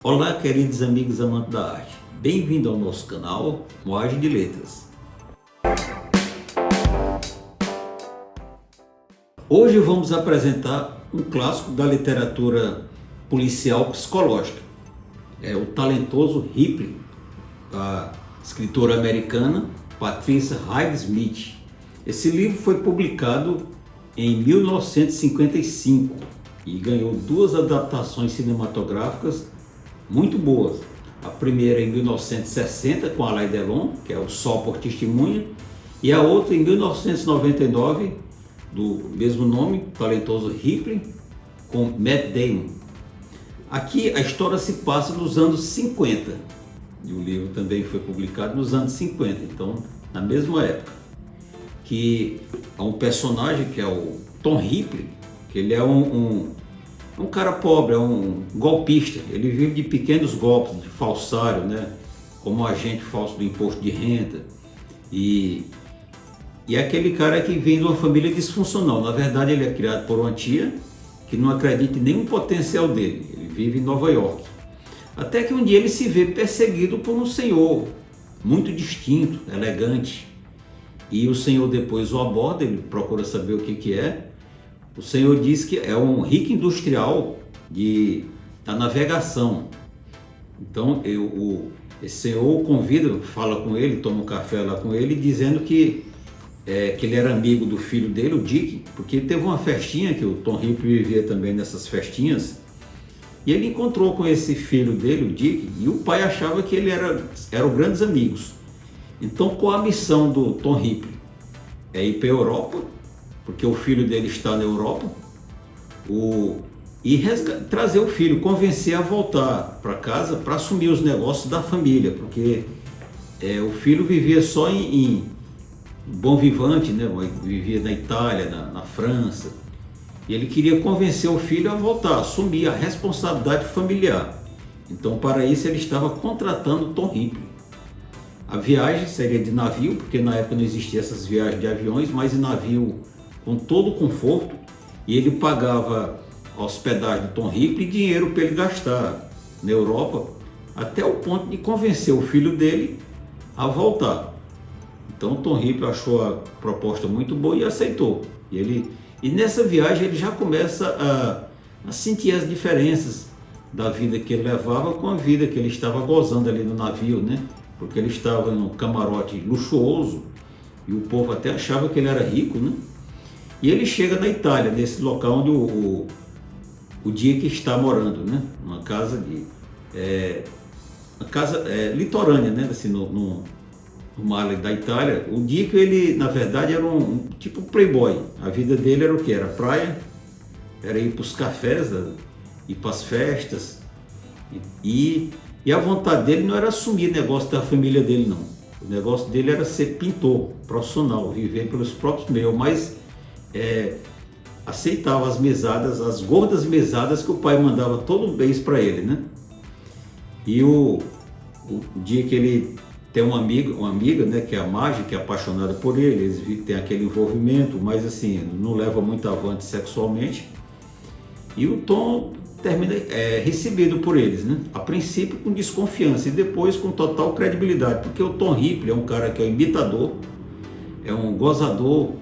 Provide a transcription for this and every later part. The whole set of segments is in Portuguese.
Olá, queridos amigos amantes da arte. Bem-vindo ao nosso canal Moagem de Letras. Hoje vamos apresentar um clássico da literatura policial psicológica. É o talentoso Ripley, da escritora americana Patricia Highsmith. Esse livro foi publicado em 1955 e ganhou duas adaptações cinematográficas muito boas. A primeira em 1960 com Alain Delon, que é O Sol por Testemunha, e a outra em 1999, do mesmo nome, talentoso Ripley, com Matt Damon. Aqui a história se passa nos anos 50, e o livro também foi publicado nos anos 50, então na mesma época, que há um personagem que é o Tom Ripley, que ele é um cara pobre, é um golpista. Ele vive de pequenos golpes, de falsário, né? Como agente falso do imposto de renda. E é aquele cara que vem de uma família disfuncional. Na verdade, ele é criado por uma tia que não acredita em nenhum potencial dele. Ele vive em Nova York. Até que um dia ele se vê perseguido por um senhor muito distinto, elegante. E o senhor depois o aborda, ele procura saber o que é. O senhor diz que é um rico industrial da navegação. Então esse senhor o convida, fala com ele, toma um café lá com ele, dizendo que ele era amigo do filho dele, o Dick, porque teve uma festinha que o Tom Ripley vivia também nessas festinhas, e ele encontrou com esse filho dele, o Dick, e o pai achava que eram grandes amigos. Então, qual a missão do Tom Ripley? É ir para a Europa, porque o filho dele está na Europa, e trazer o filho, convencer a voltar para casa para assumir os negócios da família, porque o filho vivia só em Bom Vivante, né? Vivia na Itália, na França, e ele queria convencer o filho a voltar, assumir a responsabilidade familiar. Então, para isso, ele estava contratando Tom Ripley. A viagem seria de navio, porque na época não existiam essas viagens de aviões, mas em navio com todo o conforto, e ele pagava a hospedagem do Tom Ripley e dinheiro para ele gastar na Europa, até o ponto de convencer o filho dele a voltar. Então o Tom Ripley achou a proposta muito boa e aceitou. E nessa viagem ele já começa a sentir as diferenças da vida que ele levava com a vida que ele estava gozando ali no navio, né? Porque ele estava num camarote luxuoso e o povo até achava que ele era rico, né? E ele chega na Itália, nesse local onde o Dick está morando, né? Uma casa litorânea, né? Assim, no mar da Itália. O Dick, ele na verdade era um tipo playboy. A vida dele era o quê? Era praia, era ir para os cafés, ir para as festas. E a vontade dele não era assumir negócio da família dele, não. O negócio dele era ser pintor profissional, viver pelos próprios meios, mas aceitava as mesadas, as gordas mesadas que o pai mandava todo mês para ele, né? E o dia que ele tem uma amiga, né, que é a Marge, que é apaixonada por ele, eles têm aquele envolvimento, mas assim, não leva muito avante sexualmente. E o Tom termina recebido por eles, né? A princípio com desconfiança e depois com total credibilidade, porque o Tom Ripley é um cara que é um imitador, é um gozador,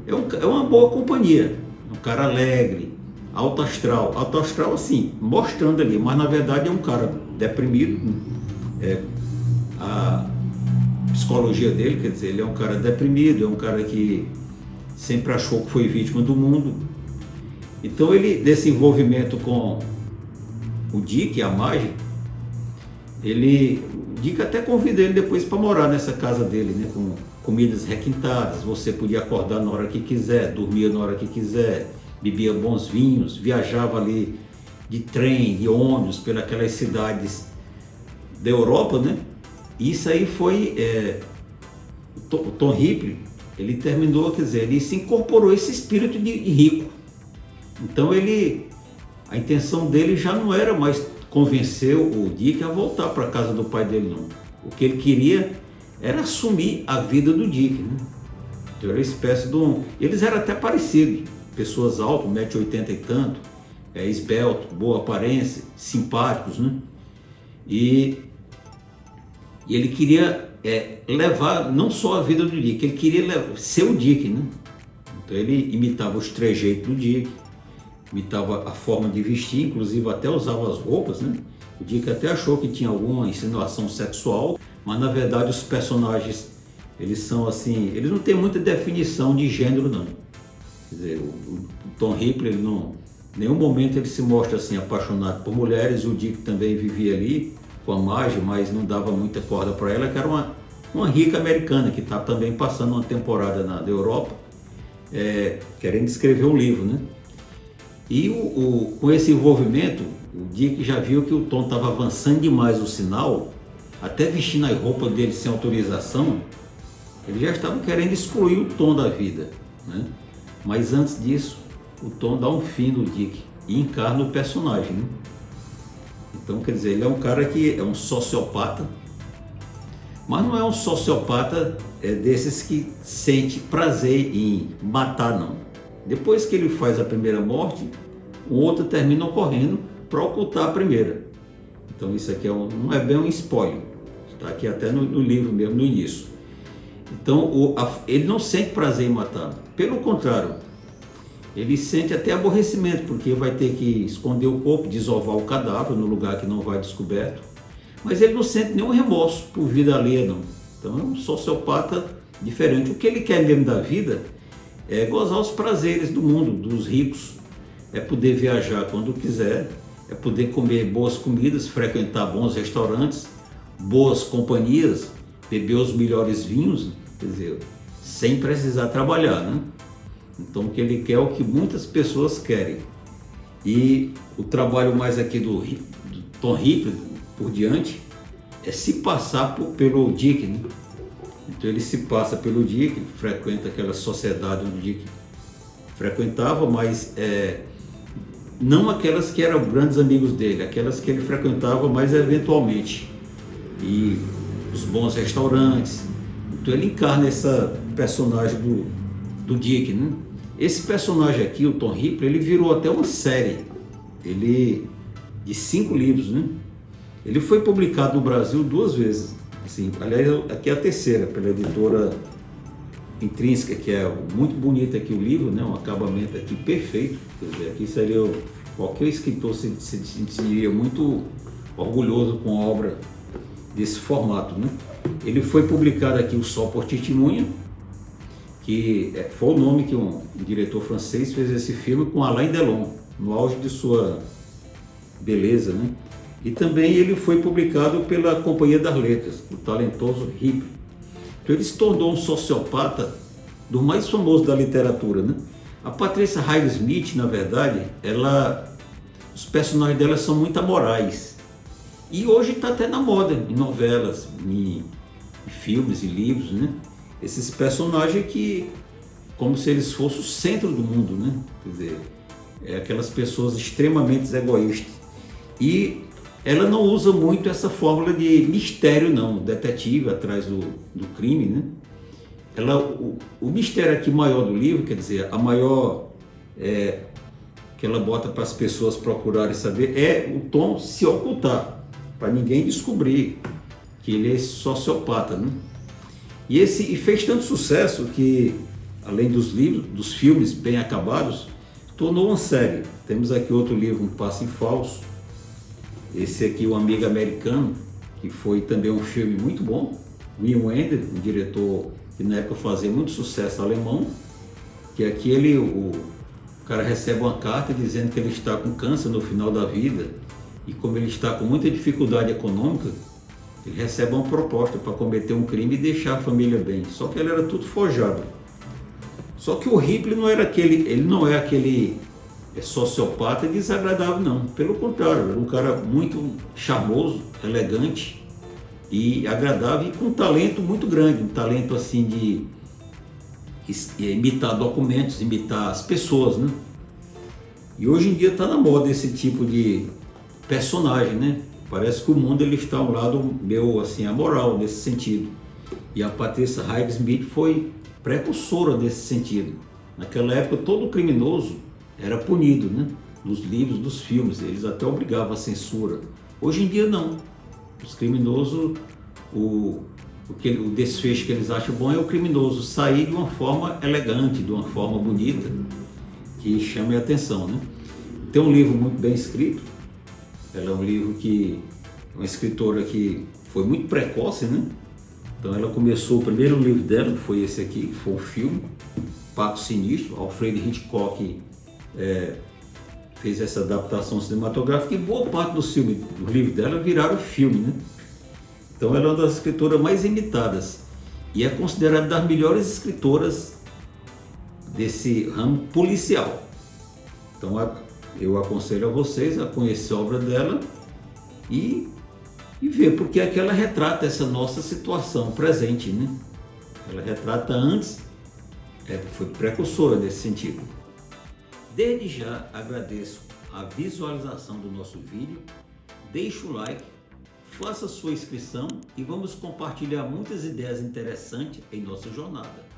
é uma boa companhia, um cara alegre, alto astral assim, mostrando ali, mas na verdade é um cara deprimido. A psicologia dele, quer dizer, ele é um cara deprimido, é um cara que sempre achou que foi vítima do mundo. Então ele, desse envolvimento com o Dick, a Marge, o Dick até convida ele depois para morar nessa casa dele, né, com comidas requintadas, você podia acordar na hora que quiser, dormia na hora que quiser, bebia bons vinhos, viajava ali de trem, de ônibus, pelas cidades da Europa, né? Isso aí foi, o Tom Ripley, ele terminou, quer dizer, ele se incorporou esse espírito de rico. Então a intenção dele já não era mais convencer o Dick a voltar para a casa do pai dele, não. O que ele queria era assumir a vida do Dick, né? Então era uma espécie de Eles eram até parecidos, pessoas altas, 1,80 m e tanto, esbelto, boa aparência, simpáticos, né? E ele queria levar não só a vida do Dick, ele queria ser o Dick, né? Então ele imitava os trejeitos do Dick, imitava a forma de vestir, inclusive até usava as roupas, né? O Dick até achou que tinha alguma insinuação sexual, mas na verdade os personagens, eles são assim, eles não têm muita definição de gênero não. Quer dizer, o Tom Ripley, ele não, em nenhum momento ele se mostra assim apaixonado por mulheres, o Dick também vivia ali com a Marge, mas não dava muita corda para ela, que era uma rica americana que está também passando uma temporada na Europa, querendo escrever um livro, né? E com esse envolvimento, o Dick já viu que o Tom estava avançando demais o sinal, até vestindo a roupa dele sem autorização, ele já estava querendo excluir o Tom da vida, né? Mas antes disso, o Tom dá um fim no Dick e encarna o personagem, né? Então, quer dizer, ele é um cara que é um sociopata, mas não é um sociopata desses que sente prazer em matar, não. Depois que ele faz a primeira morte, o outro termina ocorrendo para ocultar a primeira. Então isso aqui não é bem um spoiler, está aqui até no livro mesmo, no início. Então ele não sente prazer em matar, pelo contrário, ele sente até aborrecimento, porque vai ter que esconder o corpo, desovar o cadáver no lugar que não vai descoberto, mas ele não sente nenhum remorso por vida alheia, não. Então é um sociopata diferente. O que ele quer mesmo da vida é gozar os prazeres do mundo, dos ricos, é poder viajar quando quiser, é poder comer boas comidas, frequentar bons restaurantes, boas companhias, beber os melhores vinhos, quer dizer, sem precisar trabalhar, né? Então o que ele quer é o que muitas pessoas querem. E o trabalho mais aqui do Tom Ripley, por diante, é se passar pelo Dick, né? Então ele se passa pelo Dick, frequenta aquela sociedade onde o Dick frequentava, mas não aquelas que eram grandes amigos dele, aquelas que ele frequentava mais eventualmente. E os bons restaurantes. Então ele encarna essa personagem do Dick, né? Esse personagem aqui, o Tom Ripley, ele virou até uma série, de 5 livros, né? Ele foi publicado no Brasil 2 vezes, assim, aliás, aqui é a terceira, pela editora Intrínseca, que é muito bonito aqui o livro, né? Um acabamento aqui perfeito, quer dizer, aqui seria qualquer escritor se sentiria muito orgulhoso com a obra desse formato, né? Ele foi publicado aqui, o Sol por Testemunha, que foi o nome que um diretor francês fez esse filme com Alain Delon, no auge de sua beleza, né? E também ele foi publicado pela Companhia das Letras, o talentoso Ripley. Então ele se tornou um sociopata do mais famoso da literatura, né? A Patricia Highsmith, na verdade, os personagens dela são muito amorais. E hoje está até na moda, em novelas, em filmes e livros, né? Esses personagens que, como se eles fossem o centro do mundo, né? Quer dizer, aquelas pessoas extremamente egoístas. E ela não usa muito essa fórmula de mistério, não, detetive atrás do crime, né? O mistério aqui maior do livro, quer dizer, a maior que ela bota para as pessoas procurarem saber, é o Tom se ocultar, para ninguém descobrir que ele é sociopata, né? E fez tanto sucesso que, além dos livros, dos filmes bem acabados, tornou uma série. Temos aqui outro livro, Um Passo em Falso. Esse aqui, O Amigo Americano, que foi também um filme muito bom. Wim Wenders, um diretor que na época fazia muito sucesso alemão, que aqui o cara recebe uma carta dizendo que ele está com câncer no final da vida, e como ele está com muita dificuldade econômica, ele recebe uma proposta para cometer um crime e deixar a família bem. Só que ele era tudo forjado. Só que o Ripley não era ele não é aquele sociopata e desagradável, não. Pelo contrário, era um cara muito charmoso, elegante e agradável, e com um talento muito grande, um talento assim de imitar documentos, imitar as pessoas, né? E hoje em dia está na moda esse tipo de personagem, né? Parece que o mundo ele está ao lado meio assim, amoral nesse sentido. E a Patricia Highsmith foi precursora nesse sentido. Naquela época todo criminoso era punido, né? Nos livros, dos filmes, eles até obrigavam a censura. Hoje em dia não. Os criminosos, o desfecho que eles acham bom é o criminoso sair de uma forma elegante, de uma forma bonita, que chame a atenção, né? Tem um livro muito bem escrito. Ela é um livro que uma escritora que foi muito precoce, né? Então ela começou, o primeiro livro dela foi esse aqui, foi um filme, Pacto Sinistro. Alfred Hitchcock fez essa adaptação cinematográfica e boa parte dos livros dela viraram filme, né? Então ela é uma das escritoras mais imitadas e é considerada das melhores escritoras desse ramo policial. Então eu aconselho a vocês a conhecer a obra dela e ver porque é que ela retrata essa nossa situação presente, né? Ela retrata antes, foi precursora nesse sentido. Desde já agradeço a visualização do nosso vídeo, deixe o like, faça sua inscrição e vamos compartilhar muitas ideias interessantes em nossa jornada.